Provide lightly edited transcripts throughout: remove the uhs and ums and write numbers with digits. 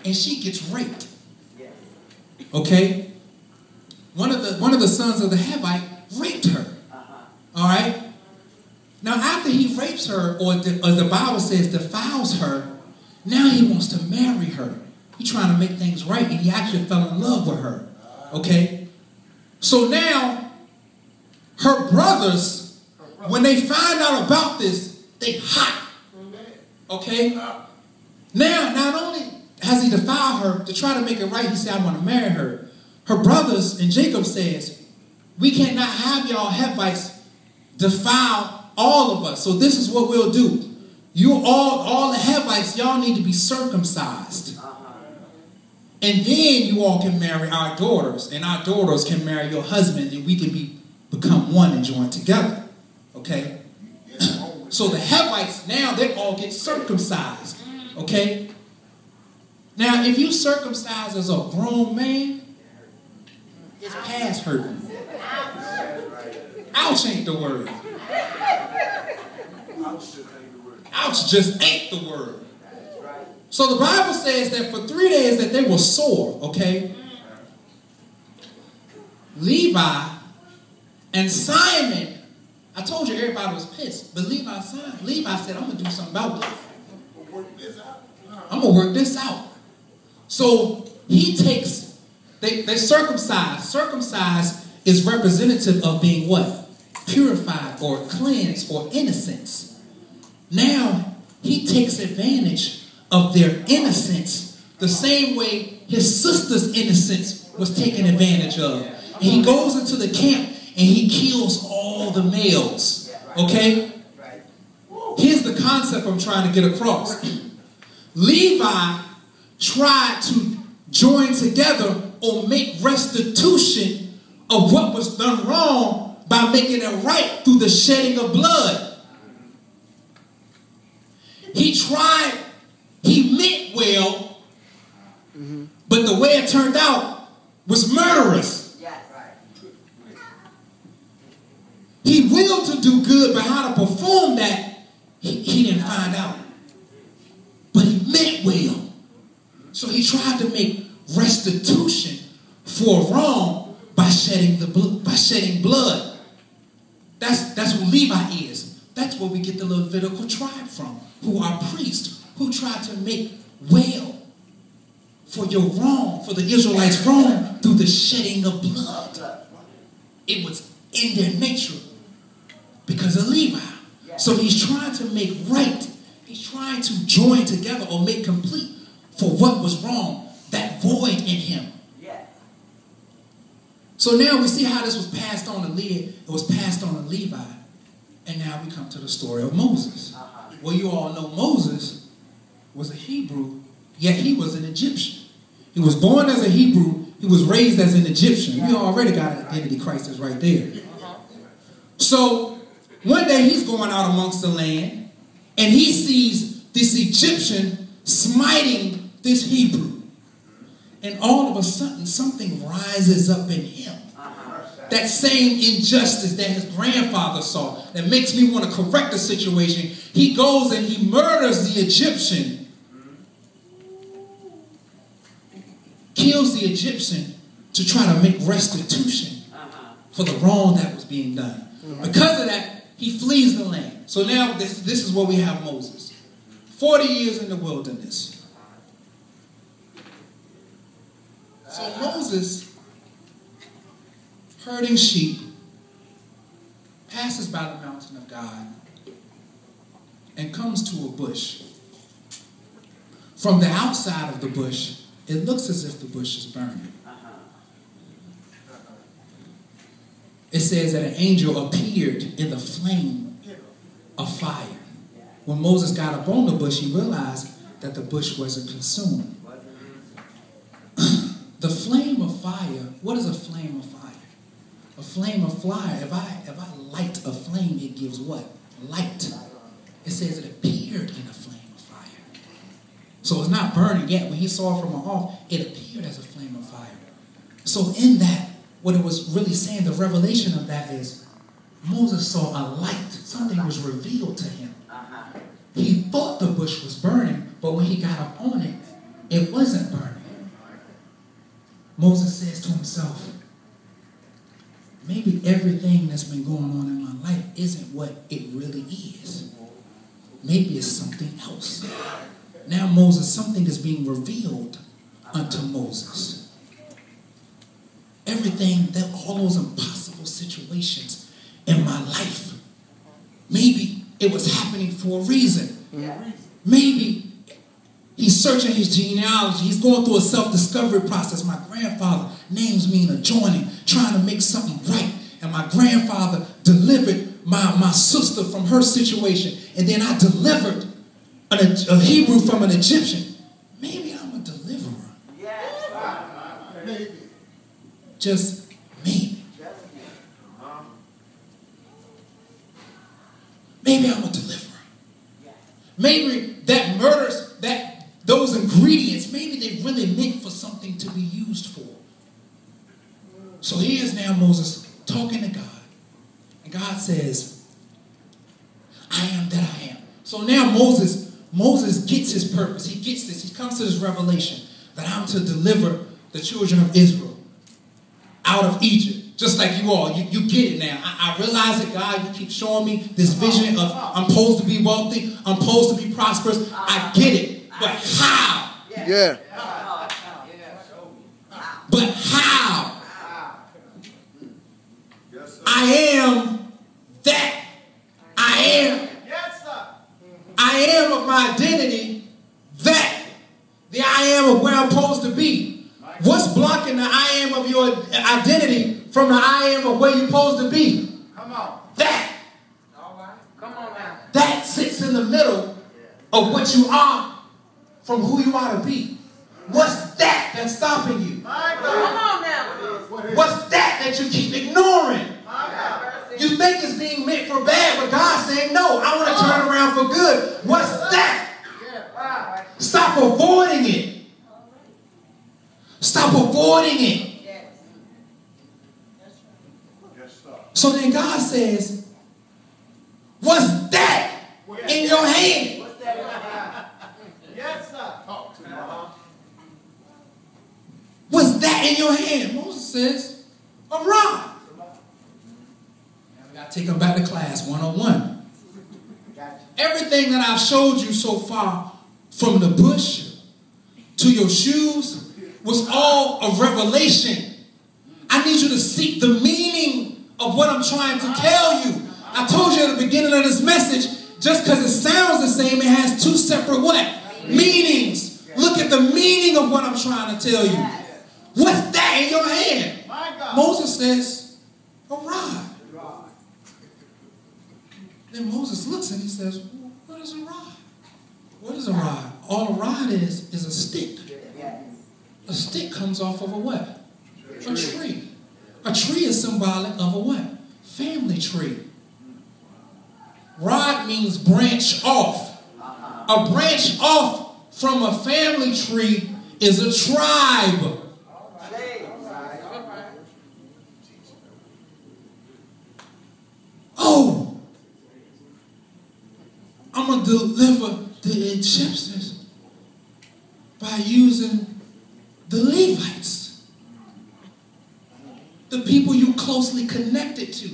and she gets raped. Okay? One of the sons of the Hivite raped her. All right? Now, after he rapes her, or the Bible says defiles her, now he wants to marry her. He's trying to make things right, and he actually fell in love with her. Okay? So now, her brothers, when they find out about this, they hot. Okay? Now, not only has he defiled her, to try to make it right, he said, I want to marry her. Her brothers, and Jacob says, we cannot have y'all Hivites defile all of us. So this is what we'll do. You all the Hivites, y'all need to be circumcised. And then you all can marry our daughters, and our daughters can marry your husband, and we can become one and join together. Okay? So the Hivites, now they all get circumcised. Okay? Now, if you circumcise as a grown man, it's past hurting. Ouch ain't the word. Ouch just ain't the word. So the Bible says that for 3 days that they were sore, okay? Levi and Simon, I told you everybody was pissed, but Levi said, I'm going to do something about this. I'm going to work this out. So he takes, they circumcise. Circumcise is representative of being what? Purified or cleansed or innocence. Now he takes advantage of their innocence the same way his sister's innocence was taken advantage of. And he goes into the camp and he kills all the males. Okay? Here's the concept I'm trying to get across. Levi tried to join together or make restitution of what was done wrong by making it right through the shedding of blood. He tried, he meant well, but the way it turned out was murderous. He willed to do good, but how to perform that, he didn't find out. But he meant well. So he tried to make restitution for wrong by shedding blood. That's who Levi is. That's where we get the Levitical tribe from, who are priests, who tried to make well for your wrong, for the Israelites' wrong, through the shedding of blood. It was in their nature because of Levi. So he's trying to make right. He's trying to join together or make complete for what was wrong, that void in him. So now we see how this was passed on to Leah. It was passed on to Levi. And now we come to the story of Moses. Well, you all know Moses was a Hebrew, yet he was an Egyptian. He was born as a Hebrew. He was raised as an Egyptian. You already got an identity crisis right there. So one day he's going out amongst the land, and he sees this Egyptian smiting this Hebrew. And all of a sudden, something rises up in him. That same injustice that his grandfather saw, that makes me want to correct the situation. He goes and he murders the Egyptian. Kills the Egyptian to try to make restitution for the wrong that was being done. Because of that, he flees the land. So now this is where we have Moses. 40 years in the wilderness. So Moses, herding sheep, passes by the mountain of God and comes to a bush. From the outside of the bush, it looks as if the bush is burning. It says that an angel appeared in the flame of fire. When Moses got up on the bush, he realized that the bush wasn't consumed. The flame of fire, what is a flame of fire? A flame of fire, if I light a flame, it gives what? Light. It says it appeared in a flame of fire. So it's not burning yet. When he saw it from afar, it appeared as a flame of fire. So in that, what it was really saying, the revelation of that is, Moses saw a light. Something was revealed to him. He thought the bush was burning, but when he got up on it, it wasn't burning. Moses says to himself, maybe everything that's been going on in my life isn't what it really is. Maybe it's something else. Now Moses, something is being revealed unto Moses. Everything, all those impossible situations in my life, maybe it was happening for a reason. Maybe he's searching his genealogy. He's going through a self-discovery process. My grandfather names me in adjoining, trying to make something right. And my grandfather delivered my sister from her situation. And then I delivered a Hebrew from an Egyptian. Maybe I'm a deliverer. Maybe. Just maybe. Maybe I'm a deliverer. Maybe that murders, those ingredients, maybe they really meant for something to be used for. So here's now Moses talking to God. And God says, I am that I am. So now Moses gets his purpose. He gets this. He comes to this revelation that I'm to deliver the children of Israel out of Egypt. Just like you all. You get it now. I realize it, God. You keep showing me this vision of I'm supposed to be wealthy. I'm supposed to be prosperous. I get it. But how? Yeah. But how? I am that I am. I am of my identity that the I am of where I'm supposed to be. What's blocking the I am of your identity from the I am of where you're supposed to be? Come on. That. All right. Come on now. That sits in the middle of what you are from who you are to be. What's that that's stopping you? Come on now. What's that you keep ignoring? You think it's being meant for bad, but God's saying, no, I want to turn around for good. What's that? Stop avoiding it. Stop avoiding it. So then God says, what's that in your hand? What's that in your hand? Yes, sir. Talk to me. What's that in your hand? Moses says, a rod. I take them back to class 101. Everything that I've showed you so far, from the bush to your shoes, was all a revelation. I need you to seek the meaning of what I'm trying to tell you. I told you at the beginning of this message, just because it sounds the same, it has two separate what? Meanings. Look at the meaning of what I'm trying to tell you. What's that in your hand? Moses says, a rod. Then Moses looks and he says, what is a rod? What is a rod? All a rod is a stick. A stick comes off of a what? A tree. A tree is symbolic of a what? Family tree. Rod means branch off. A branch off from a family tree is a tribe. Oh, I'm going to deliver the Egyptians by using the Levites. The people you closely connected to.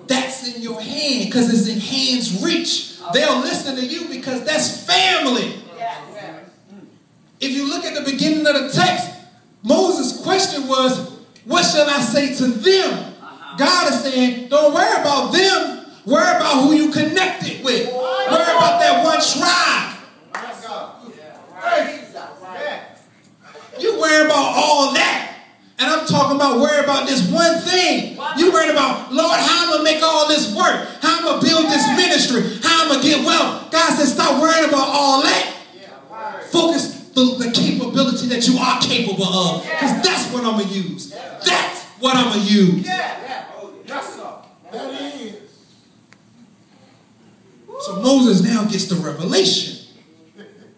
That's in your hand because it's in hand's reach. They'll listen to you because that's family. If you look at the beginning of the text, Moses' question was, what shall I say to them? God is saying, don't worry about them. Worry about who you connected with. Worry about that one tribe. You worry about all that. And I'm talking about worry about this one thing. You worried about, Lord, how I'm going to make all this work. How I'm going to build this ministry. How I'm going to get wealth. God said, stop worrying about all that. Focus the capability that you are capable of. Because that's what I'm going to use. That's what I'm going to use. Yes, sir. That is. So Moses now gets the revelation.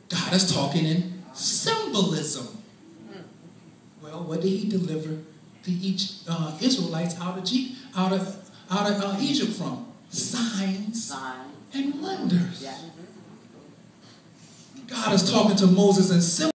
God is talking in symbolism. Well, what did he deliver the Israelites out of Egypt from? Signs and wonders. God is talking to Moses in symbolism.